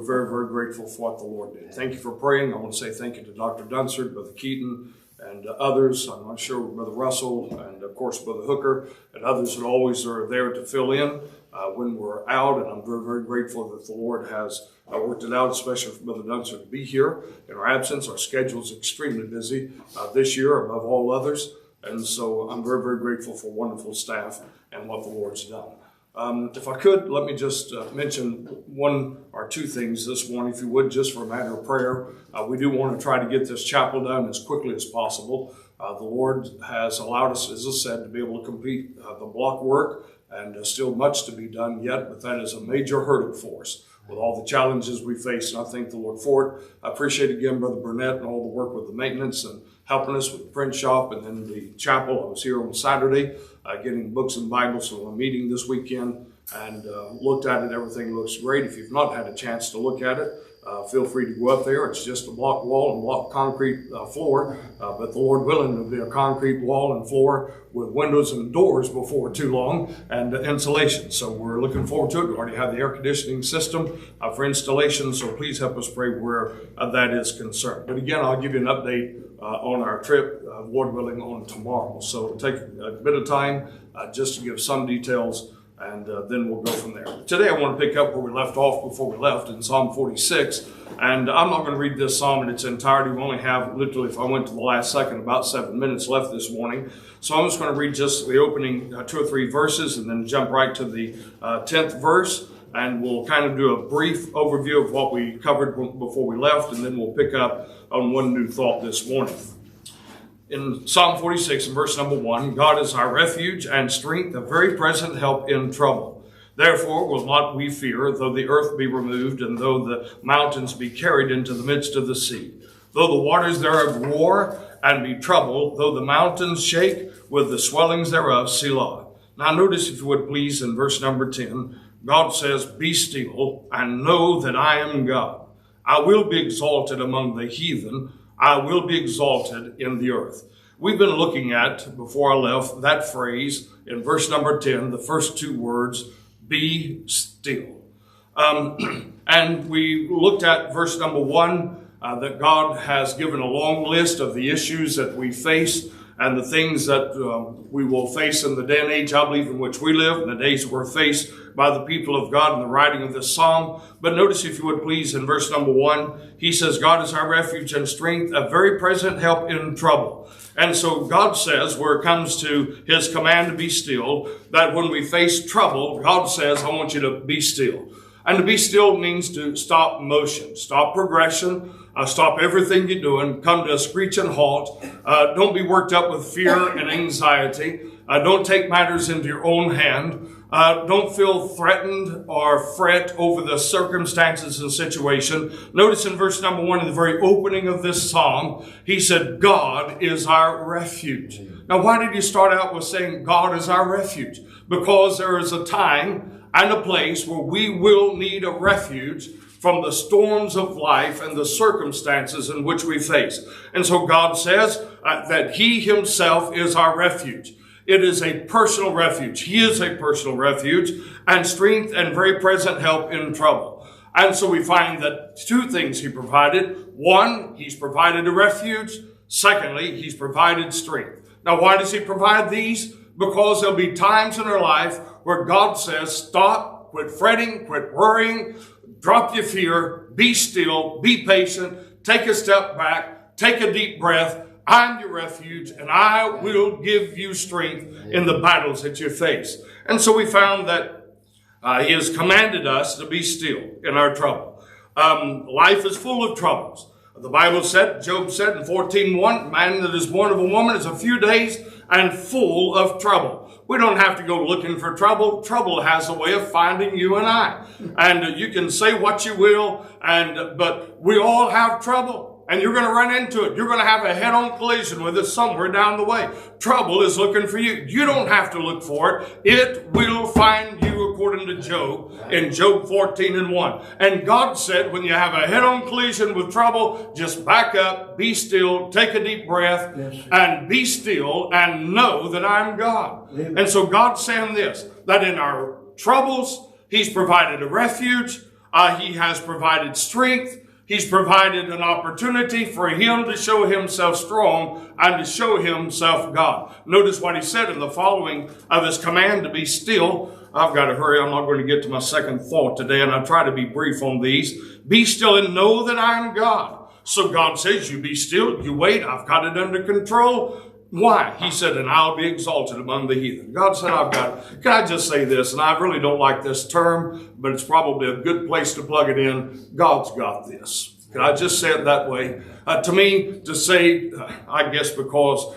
very, very grateful for what the Lord did. Thank you for praying. I want to say thank you to Dr. Dunsard, Brother Keaton, and others. I'm not sure, Brother Russell, and of course Brother Hooker, and others that always are there to fill in when we're out. And I'm very, very grateful that the Lord has worked it out, especially for Brother Dunsard to be here in our absence. Our schedule is extremely busy this year above all others. And so I'm very, very grateful for wonderful staff and what the Lord's done. If I could, let me just mention one or two things this morning, if you would, just for a matter of prayer. We do want to try to get this chapel done as quickly as possible. The Lord has allowed us, as I said, to be able to complete the block work, and still much to be done yet, but that is a major hurdle for us with all the challenges we face, and I thank the Lord for it. I appreciate again Brother Burnett and all the work with the maintenance and helping us with the print shop and then the chapel. I was here on Saturday getting books and Bibles from a meeting this weekend and looked at it. Everything looks great. If you've not had a chance to look at it, feel free to go up there. It's just a block wall and block concrete floor, but the Lord willing, it'll be a concrete wall and floor with windows and doors before too long and insulation. So we're looking forward to it. We already have the air conditioning system for installation, so please help us pray where that is concerned. But again, I'll give you an update on our trip, Lord willing, on tomorrow. So it'll take a bit of time just to give some details, and then we'll go from there. Today I want to pick up where we left off before we left in Psalm 46. And I'm not going to read this psalm in its entirety. We only have literally, if I went to the last second, about 7 minutes left this morning. So I'm just going to read just the opening 2 or 3 verses and then jump right to the 10th verse. And we'll kind of do a brief overview of what we covered before we left, and then we'll pick up on one new thought this morning. In Psalm 46, in verse number 1, God is our refuge and strength, a very present help in trouble. Therefore will not we fear, though the earth be removed, and though the mountains be carried into the midst of the sea. Though the waters thereof roar and be troubled, though the mountains shake with the swellings thereof, Selah. Now notice, if you would please, in verse number 10, God says, be still and know that I am God. I will be exalted among the heathen. I will be exalted in the earth. We've been looking at, before I left, that phrase in verse number 10, the first 2 words, be still. And we looked at verse number 1, that God has given a long list of the issues that we face and the things that we will face in the day and age, I believe, in which we live, and the days we're faced by the people of God in the writing of this psalm. But notice, if you would please, in verse number 1, he says, God is our refuge and strength, a very present help in trouble. And so God says, where it comes to his command to be still, that when we face trouble, God says, I want you to be still. And to be still means to stop motion, stop progression, stop everything you're doing, come to a screeching halt. Don't be worked up with fear and anxiety. Don't take matters into your own hand. Don't feel threatened or fret over the circumstances and situation. Notice in verse number 1, in the very opening of this psalm, he said, God is our refuge. Now, why did he start out with saying God is our refuge? Because there is a time and a place where we will need a refuge from the storms of life and the circumstances in which we face. And so God says that he himself is our refuge. It is a personal refuge. He is a personal refuge and strength and very present help in trouble. And so we find that 2 things he provided. 1, he's provided a refuge. Secondly, he's provided strength. Now, why does he provide these? Because there'll be times in our life where God says, stop, quit fretting, quit worrying, drop your fear, be still, be patient, take a step back, take a deep breath. I'm your refuge, and I will give you strength in the battles that you face. And so we found that he has commanded us to be still in our trouble. Life is full of troubles. The Bible said, Job said in 14:1, man that is born of a woman is a few days and full of trouble. We don't have to go looking for trouble. Trouble has a way of finding you and I. And you can say what you will, but we all have trouble. And you're going to run into it. You're going to have a head-on collision with it somewhere down the way. Trouble is looking for you. You don't have to look for it. It will find you, according to Job, in Job 14:1. And God said, when you have a head-on collision with trouble, just back up, be still, take a deep breath, and be still, and know that I'm God. Amen. And so God's saying this, that in our troubles, he's provided a refuge, He has provided strength. He's provided an opportunity for him to show himself strong and to show himself God. Notice what he said in the following of his command to be still. I've got to hurry. I'm not going to get to my second thought today, and I'll try to be brief on these. Be still and know that I am God. So God says, you be still, you wait. I've got it under control. Why? He said, and I'll be exalted among the heathen. God said, I've got it. Can I just say this? And I really don't like this term, but it's probably a good place to plug it in. God's got this. Can I just say it that way? To me, to say, I guess because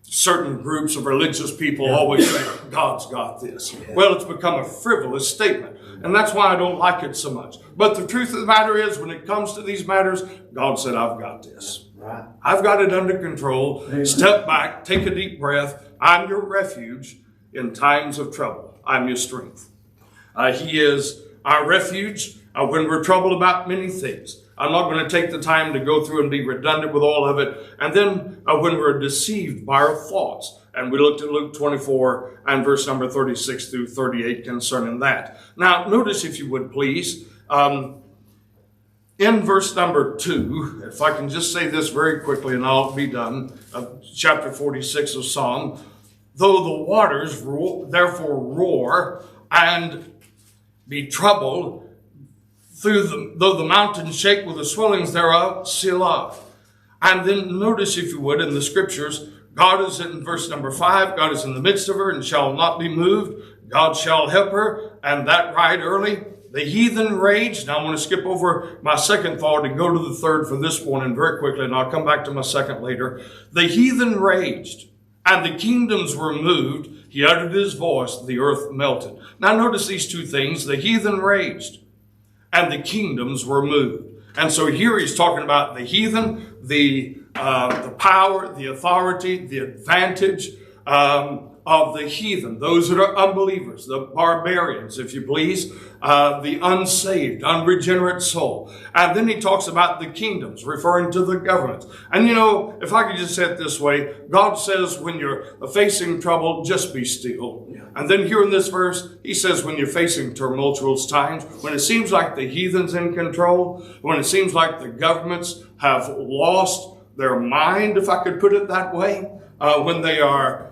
certain groups of religious people always say, God's got this. Well, it's become a frivolous statement. And that's why I don't like it so much. But the truth of the matter is, when it comes to these matters, God said, I've got this. Right. I've got it under control. Amen. Step back, take a deep breath. I'm your refuge in times of trouble. I'm your strength. He is our refuge when we're troubled about many things. I'm not going to take the time to go through and be redundant with all of it. And then when we're deceived by our thoughts. And we looked at Luke 24 and verse number 36 through 38 concerning that. Now, notice, if you would please, in verse number 2, if I can just say this very quickly and I'll be done, chapter 46 of Psalm, though the waters therefore roar and be troubled, though the mountains shake with the swellings thereof, Selah. And then notice, if you would, in the scriptures, God is in verse number 5, God is in the midst of her and shall not be moved. God shall help her, and that right early. The heathen raged. Now I'm going to skip over my second thought and go to the third for this morning very quickly, and I'll come back to my second later. The heathen raged, and the kingdoms were moved. He uttered his voice, the earth melted. Now notice these two things. The heathen raged, and the kingdoms were moved. And so here he's talking about the heathen, the power, the authority, the advantage of the heathen, those that are unbelievers, the barbarians, if you please, the unsaved, unregenerate soul. And then he talks about the kingdoms, referring to the governments. And you know, if I could just say it this way, God says when you're facing trouble, just be still. Yeah. And then here in this verse, he says when you're facing tumultuous times, when it seems like the heathen's in control, when it seems like the governments have lost their mind, if I could put it that way, when they are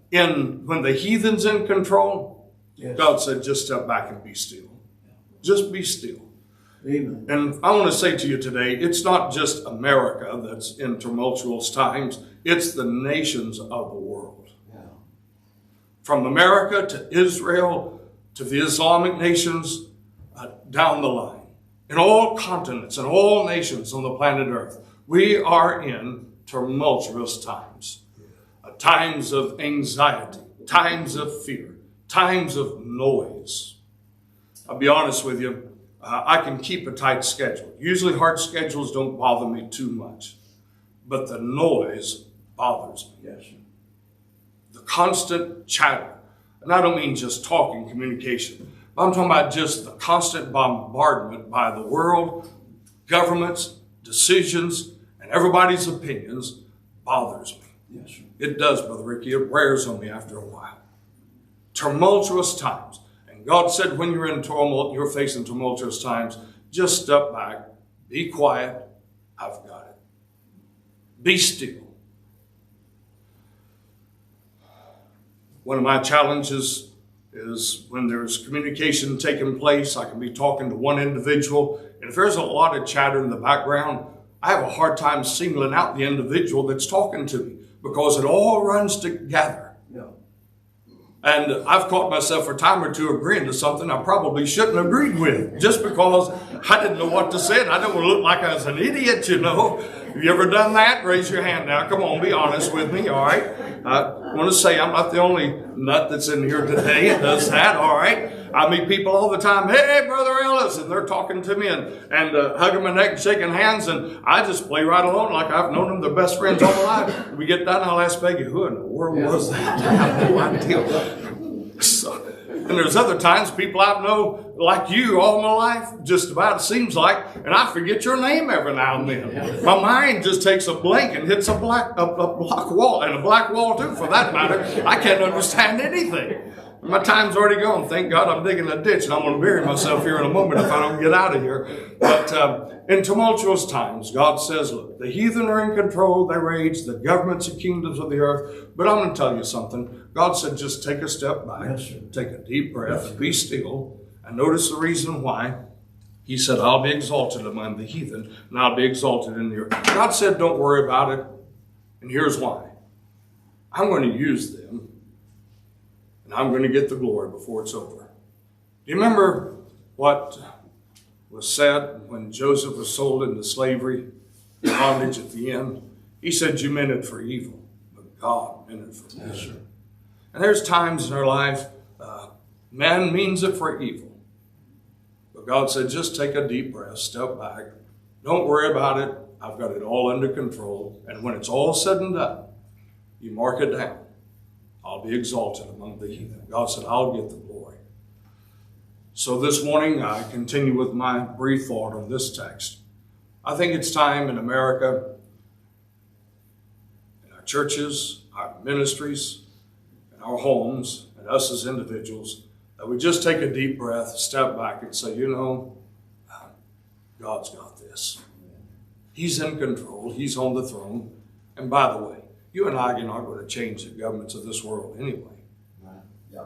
when the heathen's in control, yes. God said, just step back and be still. Just be still. Amen. And I want to say to you today, it's not just America that's in tumultuous times. It's the nations of the world. Yeah. From America to Israel to the Islamic nations down the line. In all continents and all nations on the planet Earth, we are in tumultuous times. Times of anxiety, times of fear, times of noise. I'll be honest with you, I can keep a tight schedule. Usually hard schedules don't bother me too much, but the noise bothers me. Yes. The constant chatter, and I don't mean just talking, communication. I'm talking about just the constant bombardment by the world, governments, decisions, and everybody's opinions bothers me. Yes. It does, Brother Ricky. It wears on me after a while. Tumultuous times. And God said when you're in tumult, you're facing tumultuous times, just step back, be quiet, I've got it. Be still. One of my challenges is when there's communication taking place, I can be talking to one individual, and if there's a lot of chatter in the background, I have a hard time singling out the individual that's talking to me, because it all runs together. Yeah. And I've caught myself a time or two agreeing to something I probably shouldn't have agreed with, just because I didn't know what to say, and I don't want to look like I was an idiot, you know. Have you ever done that? Raise your hand now. Come on, be honest with me, all right? I want to say I'm not the only nut that's in here today that does that, all right? I meet people all the time, hey, Brother Ellis, and they're talking to me and hugging my neck and shaking hands, and I just play right along like I've known them, their best friends all my life. We get done, I'll ask Peggy, who in the world was that? I have no idea. So, and there's other times people I've known like you all my life, just about it seems like, and I forget your name every now and then. My mind just takes a blank and hits a block wall, and a black wall too for that matter. I can't understand anything. My time's already gone. Thank God I'm digging a ditch and I'm going to bury myself here in a moment if I don't get out of here. But in tumultuous times, God says, look, the heathen are in control. They rage. The governments and kingdoms of the earth. But I'm going to tell you something. God said, just take a step back, take a deep breath, and be still, and notice the reason why. He said, I'll be exalted among the heathen, and I'll be exalted in the earth. God said, don't worry about it. And here's why. I'm going to use them, and I'm going to get the glory before it's over. Do you remember what was said when Joseph was sold into slavery, bondage at the end? He said, you meant it for evil, but God meant it for good. Yes, and there's times in our life, man means it for evil. But God said, just take a deep breath, step back. Don't worry about it. I've got it all under control. And when it's all said and done, you mark it down. I'll be exalted among the heathen. God said, I'll get the glory. So this morning, I continue with my brief thought on this text. I think it's time in America, in our churches, our ministries, in our homes, and us as individuals, that we just take a deep breath, step back, and say, you know, God's got this. He's in control. He's on the throne. And by the way, you and I are not going to change the governments of this world anyway. Yeah.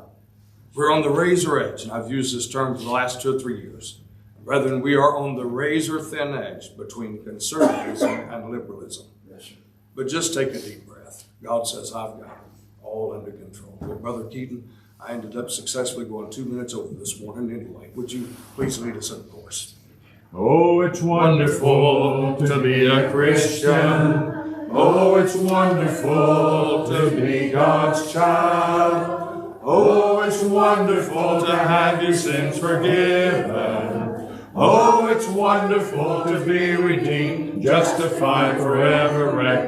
We're on the razor edge, and I've used this term for the last 2 or 3 years. Brethren, we are on the razor-thin edge between conservatism and liberalism. Yes. But just take a deep breath. God says, I've got it all under control. Well, Brother Keaton, I ended up successfully going 2 minutes over this morning anyway. Would you please lead us in the chorus? Oh, it's wonderful to be a Christian. Oh, it's wonderful to be God's child. Oh, it's wonderful to have your sins forgiven. Oh, it's wonderful to be redeemed, justified, forever reconciled.